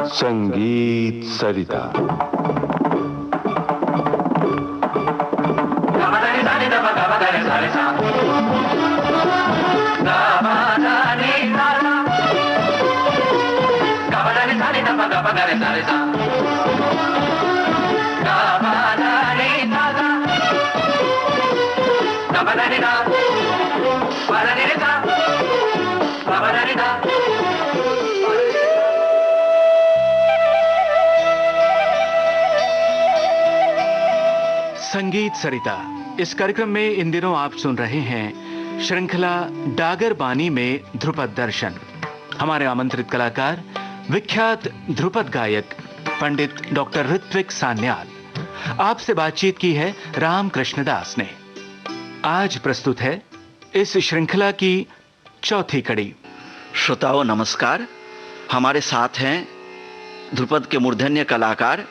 संगीत सरिता। संगीत सरिता। इस कार्यक्रम में इन दिनों आप सुन रहे हैं श्रृंखला डागर बानी में ध्रुपद दर्शन। हमारे आमंत्रित कलाकार विख्यात ध्रुपद गायक पंडित डॉक्टर ऋत्विक सान्याल। आपसे बातचीत की है राम कृष्णदास ने। आज प्रस्तुत है इस श्रृंखला की चौथी कड़ी। श्रोताओं नमस्कार। हमारे साथ हैं ध्रुपद के मूर्धन्य कलाकार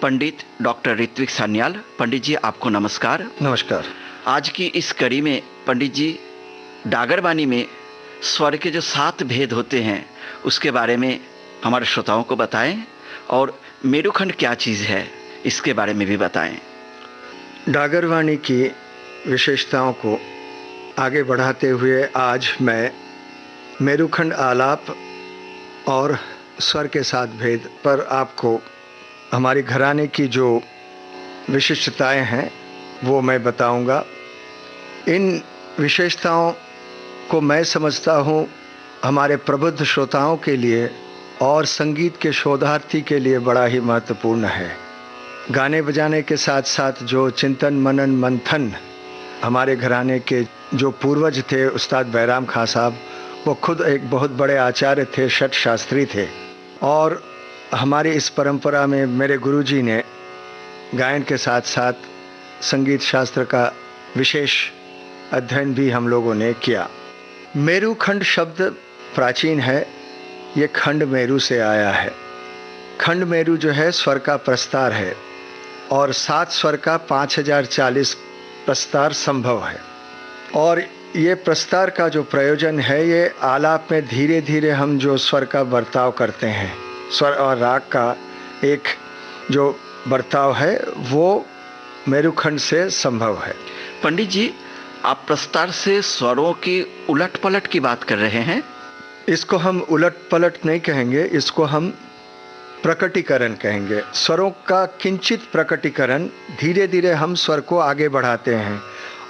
पंडित डॉक्टर ऋत्विक सान्याल। पंडित जी आपको नमस्कार। नमस्कार। आज की इस कड़ी में पंडित जी डागरबानी में स्वर के जो 7 भेद होते हैं उसके बारे में हमारे श्रोताओं को बताएं और मेरुखंड क्या चीज़ है इसके बारे में भी बताएं। डागरवाणी की विशेषताओं को आगे बढ़ाते हुए आज मैं मेरुखंड आलाप और स्वर के 7 भेद पर आपको हमारी घराने की जो विशिष्टताएं हैं वो मैं बताऊंगा। इन विशेषताओं को मैं समझता हूँ हमारे प्रबुद्ध श्रोताओं के लिए और संगीत के शोधार्थी के लिए बड़ा ही महत्वपूर्ण है। गाने बजाने के साथ साथ जो चिंतन मनन मंथन हमारे घराने के जो पूर्वज थे उस्ताद बैराम खां साहब, वो खुद एक बहुत बड़े आचार्य थे, षट शास्त्री थे। और हमारी इस परंपरा में मेरे गुरुजी ने गायन के साथ साथ संगीत शास्त्र का विशेष अध्ययन भी हम लोगों ने किया। मेरुखंड शब्द प्राचीन है, ये खंड मेरु से आया है। खंड मेरु जो है स्वर का प्रस्तार है और 7 स्वर का 5040 प्रस्तार संभव है। और ये प्रस्तार का जो प्रयोजन है, ये आलाप में धीरे धीरे हम जो स्वर का बर्ताव करते हैं, स्वर और राग का एक जो बर्ताव है वो मेरुखंड से संभव है। पंडित जी आप प्रस्तार से स्वरों की उलट पलट की बात कर रहे हैं। इसको हम उलट पलट नहीं कहेंगे, इसको हम प्रकटीकरण कहेंगे। स्वरों का किंचित प्रकटीकरण, धीरे धीरे हम स्वर को आगे बढ़ाते हैं।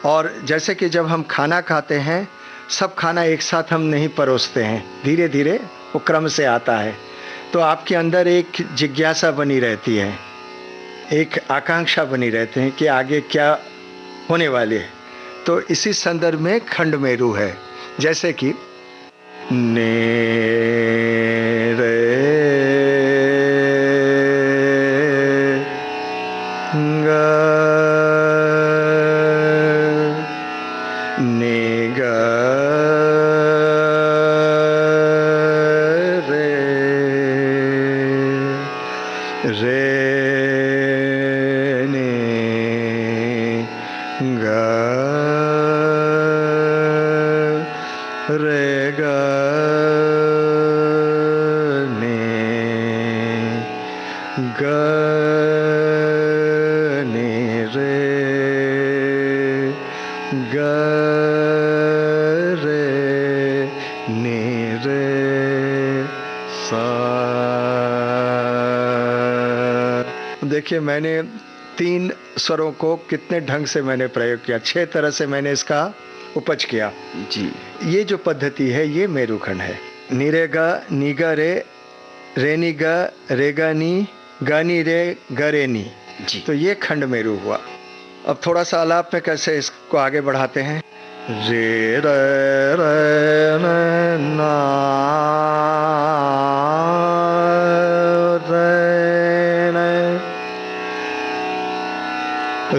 और जैसे कि जब हम खाना खाते हैं, सब खाना एक साथ हम नहीं परोसते हैं, धीरे धीरे वो क्रम से आता है। तो आपके अंदर एक जिज्ञासा बनी रहती है, एक आकांक्षा बनी रहती है कि आगे क्या होने वाले है। तो इसी संदर्भ में खंड मेरु है। जैसे कि ने रे गा ने गा रे ने गा रे गा ने गा ने रे गा रे ने रे सा। देखिए मैंने 3 स्वरों को कितने ढंग से मैंने प्रयोग किया, 6 तरह से मैंने इसका उपज किया जी। ये जो पद्धति है ये मेरुखंड है। निरेगा नीगा रे, रेनी गा रेगा नी, गानी रे गरेनी जी। तो ये खंड मेरु हुआ। अब थोड़ा सा आलाप में कैसे इसको आगे बढ़ाते हैं। रे रे रे ना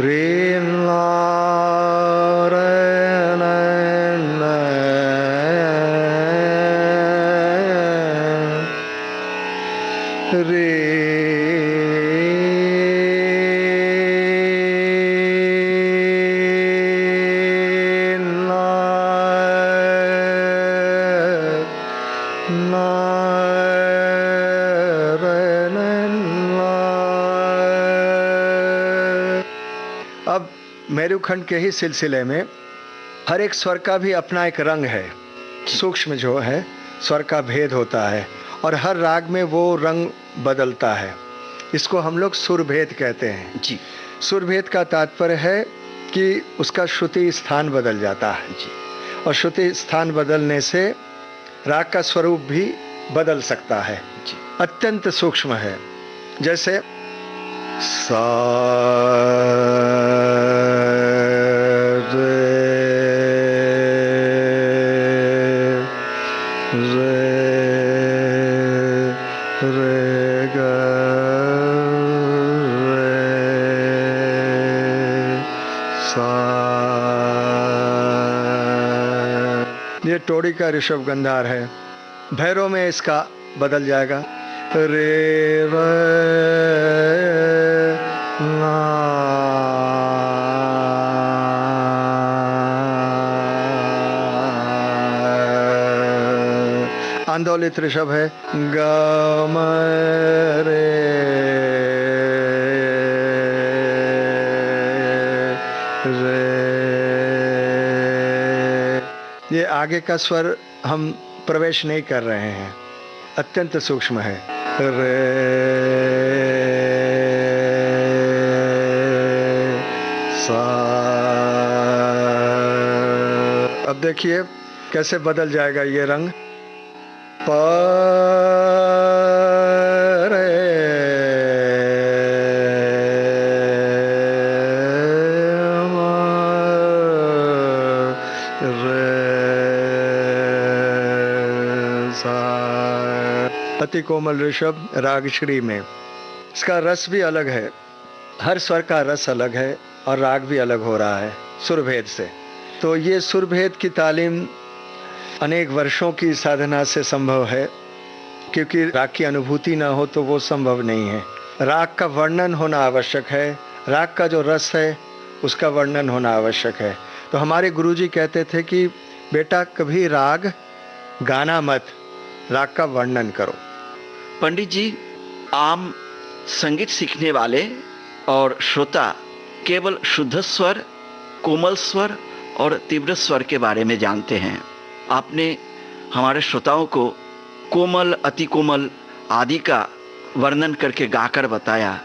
रे ला रे ना रे ना रे मेरुखंड के ही सिलसिले में हर एक स्वर का भी अपना एक रंग है, सूक्ष्म जो है स्वर का भेद होता है और हर राग में वो रंग बदलता है। इसको हम लोग सुर भेद कहते हैं जी। सुर भेद का तात्पर्य है कि उसका श्रुति स्थान बदल जाता है जी। और श्रुति स्थान बदलने से राग का स्वरूप भी बदल सकता है जी। अत्यंत सूक्ष्म है। जैसे सा ये टोड़ी का ऋषभ गंधार है। भैरव में इसका बदल जाएगा रे रे ना। आंदोलित ऋषभ है ग म रे रे। ये आगे का स्वर हम प्रवेश नहीं कर रहे हैं, अत्यंत सूक्ष्म है रे सा। अब देखिए कैसे बदल जाएगा ये रंग प रे अति कोमल ऋषभ राग श्री में। इसका रस भी अलग है, हर स्वर का रस अलग है और राग भी अलग हो रहा है सुरभेद से। तो ये सुरभेद की तालीम अनेक वर्षों की साधना से संभव है, क्योंकि राग की अनुभूति ना हो तो वो संभव नहीं है। राग का वर्णन होना आवश्यक है, राग का जो रस है उसका वर्णन होना आवश्यक है। तो हमारे गुरुजी कहते थे कि बेटा कभी राग गाना मत, राग का वर्णन करो। पंडित जी, आम संगीत सीखने वाले और श्रोता केवल शुद्ध स्वर, कोमल स्वर और तीव्र स्वर के बारे में जानते हैं। आपने हमारे श्रोताओं को कोमल, अति कोमल आदि का वर्णन करके गाकर बताया।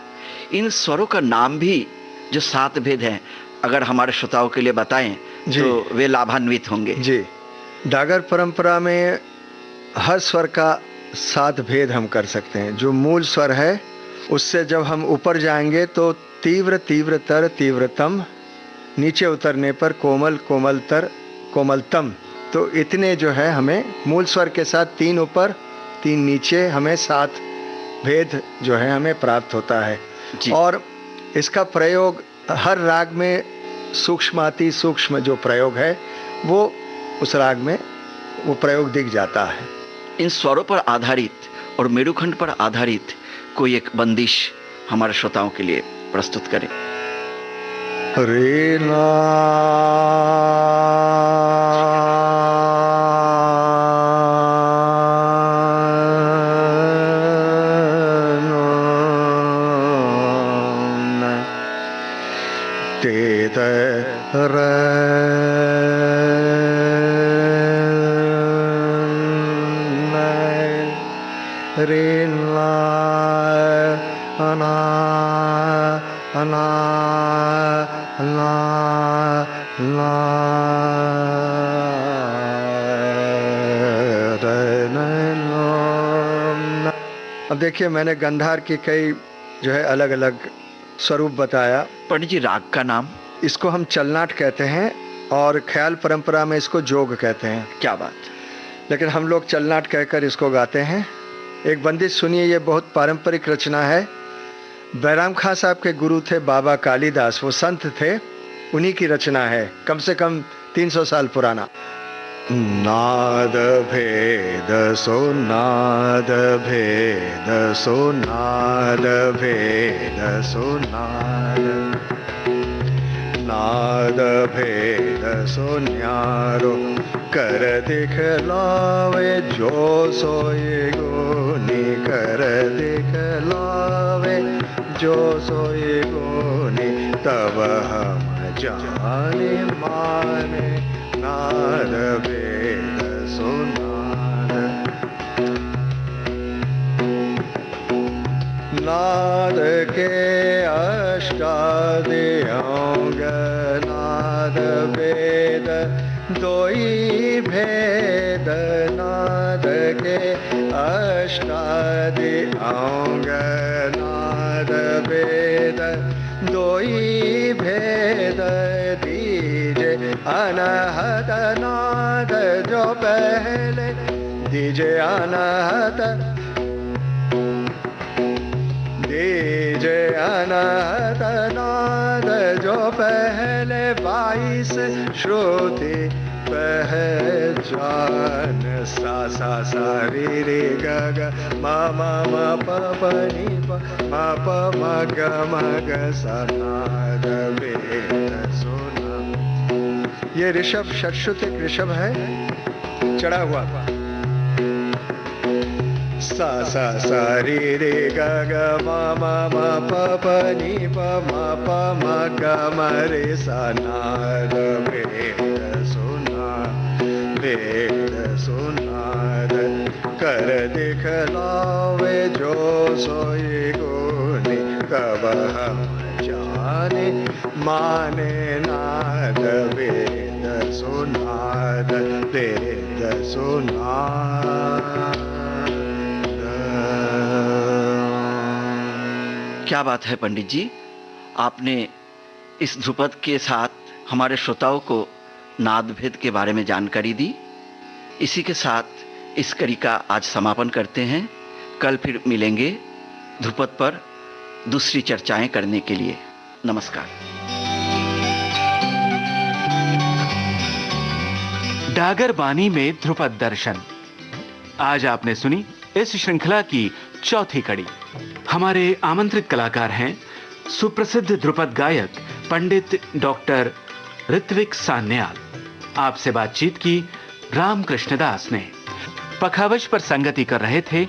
इन स्वरों का नाम भी जो 7 भेद हैं, अगर हमारे श्रोताओं के लिए बताएं तो वे लाभान्वित होंगे। जी, डागर परंपरा में हर स्वर का 7 भेद हम कर सकते हैं। जो मूल स्वर है उससे जब हम ऊपर जाएंगे तो तीव्र, तीव्रतर, तीव्रतम, नीचे उतरने पर कोमल, कोमलतर, कोमलतम। तो इतने जो है हमें मूल स्वर के साथ 3 ऊपर 3 नीचे, हमें 7 भेद जो है हमें प्राप्त होता है। और इसका प्रयोग हर राग में सूक्ष्माति सूक्ष्म जो प्रयोग है वो उस राग में वो प्रयोग दिख जाता है। इन स्वरों पर आधारित और मेरुखंड पर आधारित कोई एक बंदिश हमारे श्रोताओं के लिए प्रस्तुत करें। रे ना ते रे रे ला अना अना ला ला रे ला। अब देखिए मैंने गंधार की कई जो है अलग अलग स्वरूप बताया। पंडित जी, राग का नाम? इसको हम चलनाट कहते हैं और ख्याल परंपरा में इसको जोग कहते हैं। क्या बात। लेकिन हम लोग चलनाट कहकर इसको गाते हैं। एक बंदिश सुनिए, ये बहुत पारंपरिक रचना है। बैराम खां साहब के गुरु थे बाबा कालीदास, वो संत थे, उन्हीं की रचना है, कम से कम 300 साल पुराना। नाद भेद सो नाद भेद सो नाद भेद सो नाद, नाद भेद सो न्यारो कर दिखलावे जो सोए गोनी, कर दिखलावे जो सोए गोनी। तब हम जाने माने नाद वेद सुनाद नाद के अष्टादि अंग नाद वेद दोई भेद नाद के अष्टादि अंग नाद वेद दोई भेद दीजे अनहत नाद जो पहले दीजे अनहत दीजे अनहत नाद जो पहले 22 श्रुति पहचान सा सा सा रे रे ग ग म म म प प नि प म प म ग म ग सा नाद वेद सुना। ये ऋषभ षट्श्रुतिक ऋषभ है, चढ़ा हुआ। सा सा सा रे रे ग ग म म म प प नि प म प म ग म रे सा नाद वेद सुना वेद सुनाद कर दिखलावे जो सोई गुनी कब हम जाने माने नाद वेद सुनाद वेद सुनाद। क्या बात है पंडित जी, आपने इस ध्रुपद के साथ हमारे श्रोताओं को नाद भेद के बारे में जानकारी दी। इसी के साथ इस कड़ी का आज समापन करते हैं। कल फिर मिलेंगे ध्रुपद पर दूसरी चर्चाएं करने के लिए। नमस्कार। डागर बानी में ध्रुपद दर्शन, आज आपने सुनी इस श्रृंखला की चौथी कड़ी। हमारे आमंत्रित कलाकार हैं सुप्रसिद्ध ध्रुपद गायक पंडित डॉक्टर ऋत्विक सान्याल। आपसे बातचीत की रामकृष्ण दास ने। पखावज पर संगति कर रहे थे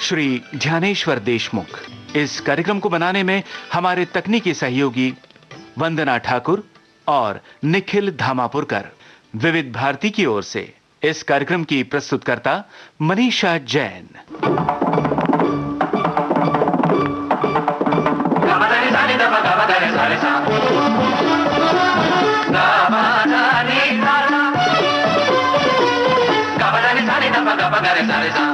श्री ध्यानेश्वर देशमुख। इस कार्यक्रम को बनाने में हमारे तकनीकी सहयोगी वंदना ठाकुर और निखिल धामापुरकर। विविध भारती की ओर से इस कार्यक्रम की प्रस्तुतकर्ता मनीषा जैन। Sa